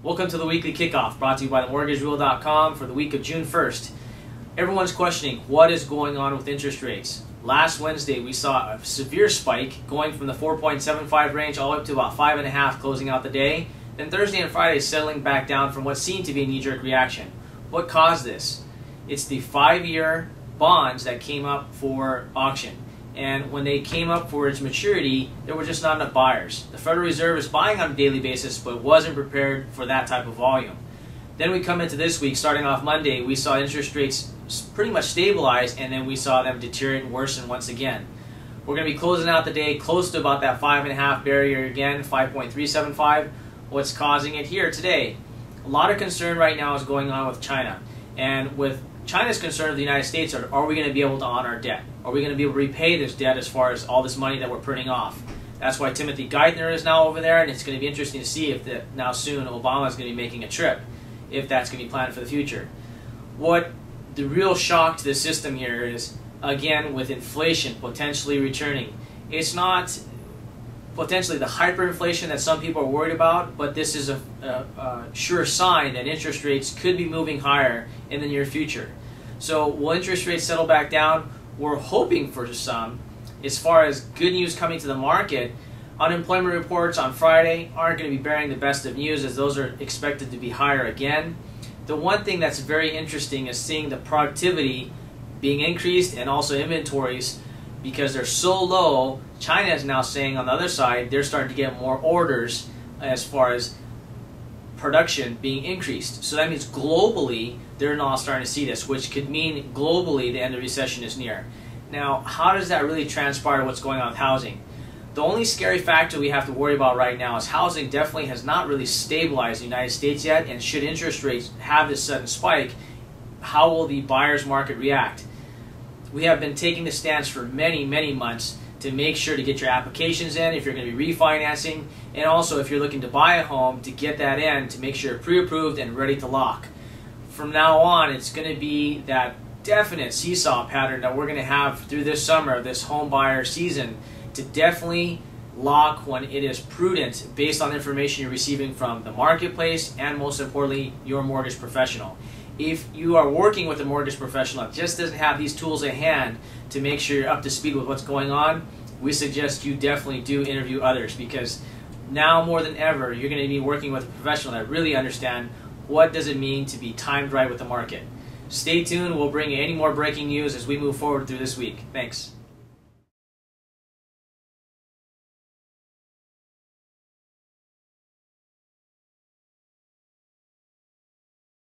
Welcome to the weekly kickoff brought to you by themortgagerule.com for the week of June 1st. Everyone's questioning what is going on with interest rates. Last Wednesday we saw a severe spike going from the 4.75 range all the way up to about 5.5 closing out the day. Then Thursday and Friday settling back down from what seemed to be a knee-jerk reaction. What caused this? It's the 5-year bonds that came up for auction. And when they came up for its maturity, there were just not enough buyers. The Federal Reserve is buying on a daily basis, but wasn't prepared for that type of volume. Then we come into this week, starting off Monday, we saw interest rates pretty much stabilize, and then we saw them deteriorate and worsen once again. We're going to be closing out the day close to about that 5.5 barrier again, 5.375. What's causing it here today? A lot of concern right now is going on with China. And with China's concern of the United States are we going to be able to honor our debt? Are we going to be able to repay this debt as far as all this money that we're printing off? That's why Timothy Geithner is now over there, and it's going to be interesting to see if now soon Obama is going to be making a trip, if that's going to be planned for the future. What the real shock to the system here is, again, with inflation potentially returning. It's not potentially the hyperinflation that some people are worried about, but this is a sure sign that interest rates could be moving higher in the near future. So will interest rates settle back down? We're hoping for some. As far as good news coming to the market, unemployment reports on Friday aren't going to be bearing the best of news, as those are expected to be higher again. The one thing that's very interesting is seeing the productivity being increased and also inventories, because they're so low. China is now saying on the other side they're starting to get more orders as far as production being increased. So that means globally they're now starting to see this, which could mean globally the end of recession is near. Now, how does that really transpire what's going on with housing? The only scary factor we have to worry about right now is housing definitely has not really stabilized in the United States yet, and should interest rates have this sudden spike, how will the buyer's market react? We have been taking the stance for many, many months to make sure to get your applications in if you're going to be refinancing, and also if you're looking to buy a home, to get that in to make sure you're pre-approved and ready to lock. From now on, it's going to be that definite seesaw pattern that we're going to have through this summer, this home buyer season, to definitely lock when it is prudent based on information you're receiving from the marketplace and, most importantly, your mortgage professional. If you are working with a mortgage professional that just doesn't have these tools at hand to make sure you're up to speed with what's going on, we suggest you definitely do interview others, because now more than ever you're going to be working with a professional that really understand what does it mean to be timed right with the market. Stay tuned. We'll bring you any more breaking news as we move forward through this week. Thanks.